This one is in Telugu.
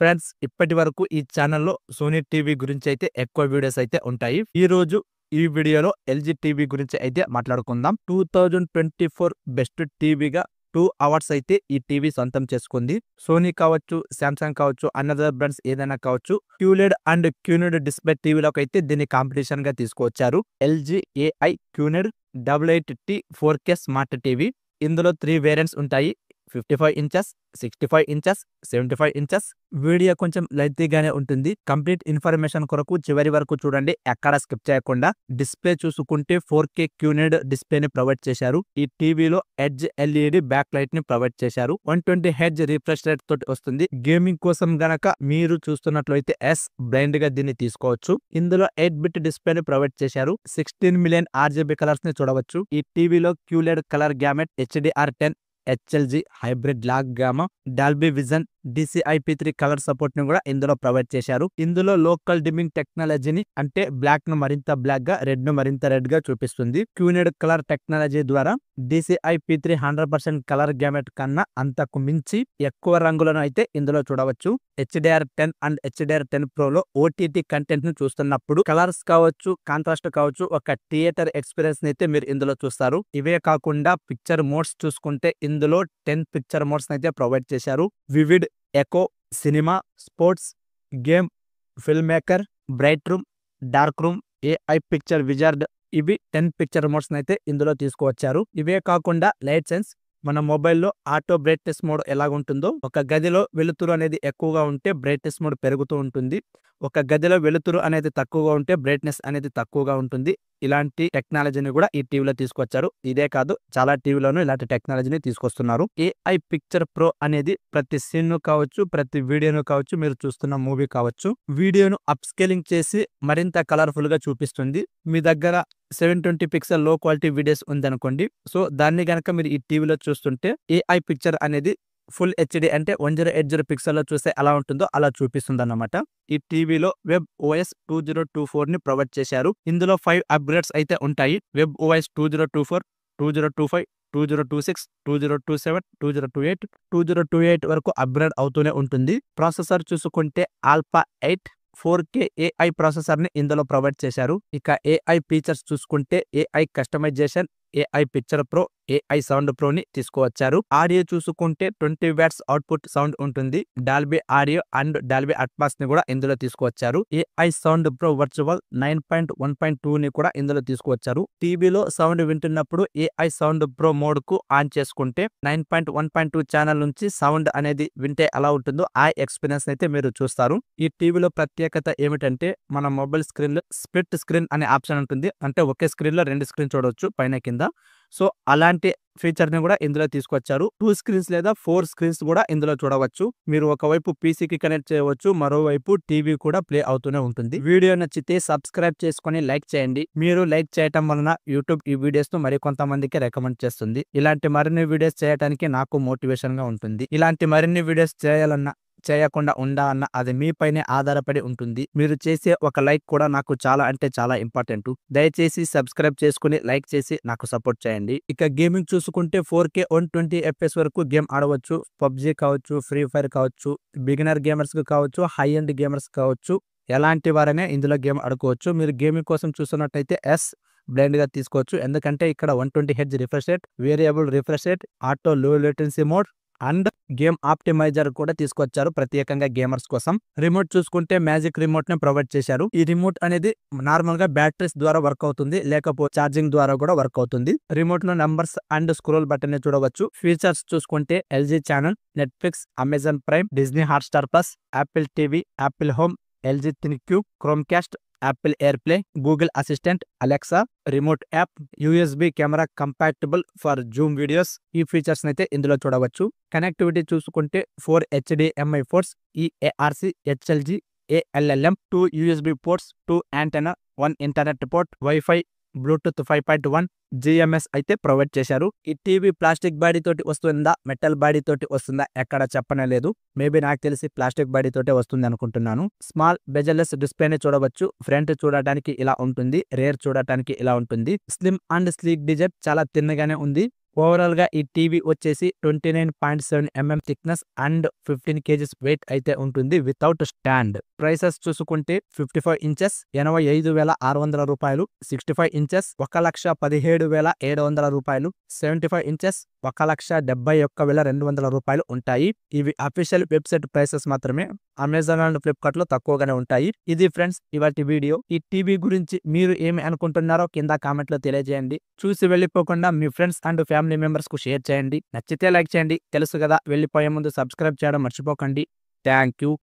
ఫ్రెండ్స్ ఇప్పటి వరకు ఈ ఛానల్లో సోనీ టీవీ గురించి అయితే ఎక్కువ వీడియోస్ అయితే ఉంటాయి. ఈ రోజు ఈ వీడియోలో ఎల్జీ టీవీ గురించి అయితే మాట్లాడుకుందాం. 2024 బెస్ట్ టీవీగా 2 అవార్డ్స్ అయితే ఈ టీవీ సొంతం చేసుకుంది. సోనీ కావచ్చు, శాంసంగ్ కావచ్చు, అనదర్ బ్రాండ్స్ ఏదైనా కావచ్చు, క్యూలెడ్ అండ్ క్యూనెడ్ డిస్ప్లే టీవీలోకి అయితే దీన్ని కాంపిటీషన్ గా తీసుకువచ్చారు. LG AI QNED 88T 4K smart TV. ఇందులో 3 వేరియంట్స్ ఉంటాయి. 55 ఇంచెస్, 65 ఇంచెస్, 75 ఇంచెస్. వీడియో కొంచెం లెంతీగానే ఉంటుంది. కంప్లీట్ ఇన్ఫర్మేషన్ కొరకు చివరి వరకు చూడండి, ఎక్కడ స్కిప్ చేయకుండా. డిస్ప్లే చూసుకుంటే 4K క్యూనెడ్ డిస్ప్లేని ప్రొవైడ్ చేశారు. ఈ టీవీలో ఎడ్జ్ ఎల్ఈడి బ్యాక్ లైట్ ని ప్రొవైడ్ చేశారు. 120 Hz రిఫ్రెష్ రేట్ తోటి వస్తుంది. గేమింగ్ కోసం గనక మీరు చూస్తున్నట్లయితే బ్లైండ్ గా దీన్ని తీసుకోవచ్చు. ఇందులో 8-బిట్ డిస్ప్లేని ప్రొవైడ్ చేశారు. 16 మిలియన్ RGB కలర్స్ ని చూడవచ్చు. ఈ టీవీలో QLED colour gamut, HDR10, HLG hybrid log gamma, Dolby vision, DCI-P3 colour support ని కూడా ఇందులో ప్రొవైడ్ చేశారు. ఇందులో లోకల్ డిమ్మింగ్ టెక్నాలజీని, అంటే బ్లాక్ ను మరింత బ్లాక్ గా, రెడ్ ను మరింత రెడ్ గా చూపిస్తుంది. క్యూనెడ్ కలర్ టెక్నాలజీ ద్వారా DCI-P3 100% కలర్ గ్యామెట్ కన్నా అంతకు మించి ఎక్కువ రంగులను అయితే ఇందులో చూడవచ్చు. HDR10 అండ్ HDR10 Pro లో OTT కంటెంట్ ను చూస్తున్నప్పుడు కలర్స్ కావచ్చు, కాంట్రాస్ట్ కావచ్చు, ఒక థియేటర్ ఎక్స్పీరియన్స్ అయితే మీరు ఇందులో చూస్తారు. ఇవే కాకుండా పిక్చర్ మోడ్స్ చూసుకుంటే ఇందులో 10 పిక్చర్ మోడ్స్ అయితే ప్రొవైడ్ చేశారు. Vivid, eco, cinema, sports, game, film maker, bright room, dark room, AI picture wizard, ఇవి 10 పిక్చర్ మోడ్స్ అయితే ఇందులో తీసుకువచ్చారు. ఇవే కాకుండా లైట్ సెన్స్, మన మొబైల్లో ఆటో బ్రైట్నెస్ మోడ్ ఎలాగుంటుందో, ఒక గదిలో వెలుతురు అనేది ఎక్కువగా ఉంటే బ్రైట్నెస్ మోడ్ పెరుగుతూ ఉంటుంది. ఒక గదిలో వెలుతురు అనేది తక్కువగా ఉంటే బ్రైట్నెస్ అనేది తక్కువగా ఉంటుంది. ఇలాంటి టెక్నాలజీని కూడా ఈ టీవీలో తీసుకొచ్చారు. ఇదే కాదు, చాలా టీవీలోనూ ఇలాంటి టెక్నాలజీని తీసుకొస్తున్నారు. AI పిక్చర్ ప్రో అనేది ప్రతి సీన్ ను కావచ్చు, ప్రతి వీడియోను కావచ్చు, మీరు చూస్తున్న మూవీ కావచ్చు, వీడియోను అప్ స్కేలింగ్ చేసి మరింత కలర్ఫుల్ గా చూపిస్తుంది. మీ దగ్గర 720 పిక్సెల్ లో క్వాలిటీ వీడియోస్ ఉందనుకోండి, సో దాన్ని గనక మీరు ఈ టీవీలో చూస్తుంటే AI పిక్చర్ అనేది ఫుల్ HD అంటే 1080 పిక్సెల్ లో చూస్తే ఎలా ఉంటుందో అలా చూపిస్తుంది అన్నమాట. ఈ టీవీలో వెబ్ OS 2024 ని ప్రొవైడ్ చేశారు. ఇందులో 5 అప్గ్రేడ్స్ అయితే ఉంటాయి. వెబ్ OS 2024, 2025, 2026, 2027, 2028, 2028 వరకు అప్గ్రేడ్ అవుతూనే ఉంటుంది. ప్రాసెసర్ చూసుకుంటే ఆల్ఫా 8 4K AI ప్రాసెసర్ ని ఇందులో ప్రొవైడ్ చేశారు. ఇక AI ఫీచర్స్ చూసుకుంటే AI customization, AI picture pro, AI sound pro ని తీసుకువచ్చారు. ఆడియో చూసుకుంటే 20 వాట్స్ అవుట్పుట్ సౌండ్ ఉంటుంది. Dolby audio and Dolby Atmos ని కూడా ఇందులో తీసుకువచ్చారు. AI సౌండ్ ప్రో వర్చువల్ 9.1.2 ని కూడా ఇందులో తీసుకువచ్చారు. టీవీలో సౌండ్ వింటున్నప్పుడు AI సౌండ్ ప్రో మోడ్ కు ఆన్ చేసుకుంటే 9.1.2 ఛానల్ నుంచి సౌండ్ అనేది వింటే ఎలా ఉంటుందో ఆ ఎక్స్పీరియన్స్ అయితే మీరు చూస్తారు. ఈ టీవీలో ప్రత్యేకత ఏమిటంటే, మన మొబైల్ స్క్రీన్ లో స్ప్లిట్ స్క్రీన్ అనే ఆప్షన్ ఉంటుంది. అంటే ఒకే స్క్రీన్ లో 2 స్క్రీన్ చూడవచ్చు, పైన కింద. సో అలాంటి ఫీచర్ ని కూడా ఇందులో తీసుకొచ్చారు. 2 స్క్రీన్స్ లేదా 4 స్క్రీన్స్ కూడా ఇందులో చూడవచ్చు. మీరు ఒకవైపు పీసీకి కనెక్ట్ చేయవచ్చు, మరోవైపు టీవీ కూడా ప్లే అవుతూనే ఉంటుంది. వీడియో నచ్చితే సబ్స్క్రైబ్ చేసుకొని లైక్ చేయండి. మీరు లైక్ చేయటం వలన యూట్యూబ్ ఈ వీడియోస్ ను మరికొంతమందికి రికమెండ్ చేస్తుంది. ఇలాంటి మరిన్ని వీడియోస్ చేయడానికి నాకు మోటివేషన్ గా ఉంటుంది. ఇలాంటి మరిన్ని వీడియోస్ చేయాలన్నా, చేయకుండా ఉండాలన్నా అది మీపైనే ఆధారపడి ఉంటుంది. మీరు చేసే ఒక లైక్ కూడా నాకు చాలా అంటే చాలా ఇంపార్టెంట్. దయచేసి సబ్స్క్రైబ్ చేసుకుని లైక్ చేసి నాకు సపోర్ట్ చేయండి. ఇక గేమింగ్ చూసుకుంటే 4K 120 FPS వరకు గేమ్ ఆడవచ్చు. పబ్జీ కావచ్చు, ఫ్రీ ఫైర్ కావచ్చు, బిగినర్ గేమర్స్ కావచ్చు, హై ఎండ్ గేమర్స్ కావచ్చు, ఎలాంటి వారైనా ఇందులో గేమ్ ఆడుకోవచ్చు. మీరు గేమింగ్ కోసం చూస్తున్నట్టయితే బ్లైండ్ గా తీసుకోవచ్చు. ఎందుకంటే ఇక్కడ 120 Hz refresh rate, variable refresh rate, auto low latency mode and game optimizer కూడా తీసుకొచ్చారు ప్రత్యేకంగా గేమర్స్ కోసం. రిమోట్ చూసుకుంటే మ్యాజిక్ రిమోట్ ని ప్రొవైడ్ చేశారు. ఈ రిమోట్ అనేది నార్మల్ గా బ్యాటరీస్ ద్వారా వర్క్ అవుతుంది, లేకపోతే ఛార్జింగ్ ద్వారా కూడా వర్క్ అవుతుంది. రిమోట్ లో నంబర్స్ అండ్ స్క్రోల్ బటన్ ని చూడవచ్చు. ఫీచర్స్ చూసుకుంటే LG channel, Netflix, Amazon Prime, Disney Hotstar plus, Apple TV, Apple Home, LG ThinQ, Chromecast, Apple AirPlay, Google Assistant, Alexa, remote app, USB camera compatible for Zoom videos, ఈ ఫీచర్స్ అయితే ఇందులో చూడవచ్చు. కనెక్టివిటీ చూసుకుంటే 4 HDMI ports, eARC, HLG, ALLM, 2 USB ports, 2 antenna, 1 internet port, wifi, Bluetooth 5.1, GMS అయితే ప్రొవైడ్ చేశారు. ఈ టీవీ ప్లాస్టిక్ బాడీ తోటి వస్తుందా, మెటల్ బాడీ తోటి వస్తుందా ఎక్కడ చెప్పనలేదు. మేబీ నాకు తెలిసి ప్లాస్టిక్ బాడీ తోటే వస్తుంది అనుకుంటున్నాను. స్మాల్ బెజల్లెస్ డిస్ప్లేని చూడవచ్చు. ఫ్రంట్ చూడటానికి ఇలా ఉంటుంది, రేర్ చూడటానికి ఇలా ఉంటుంది. స్లిమ్ అండ్ స్లీక్ డిజైన్, చాలా తిన్నగానే ఉంది. ఓవరాల్ గా ఈ టీవీ వచ్చేసి 29.7 mm thickness and 15 kgs weight అయితే ఉంటుంది వితౌట్ స్టాండ్. ప్రైసెస్ చూసుకుంటే 55 ఇంచెస్ 85,600 రూపాయలు, 65 ఇంచెస్ 1,17,700 రూపాయలు, 75 ఇంచెస్ 1,71,200 రూపాయలు ఉంటాయి. ఇవి అఫీషియల్ వెబ్సైట్ ప్రైసెస్ మాత్రమే. అమెజాన్ అండ్ ఫ్లిప్కార్ట్ లో తక్కువగానే ఉంటాయి. ఇది ఫ్రెండ్స్ ఇవాటి వీడియో. ఈ టీవీ గురించి మీరు ఏమి అనుకుంటున్నారో కింద కామెంట్ లో తెలియజేయండి. చూసి వెళ్ళిపోకుండా మీ ఫ్రెండ్స్ అండ్ ఫ్యామిలీ మెంబర్స్ కు షేర్ చేయండి. నచ్చితే లైక్ చేయండి. తెలుసు కదా, వెళ్ళిపోయే ముందు సబ్స్క్రైబ్ చేయడం మర్చిపోకండి. Thank you.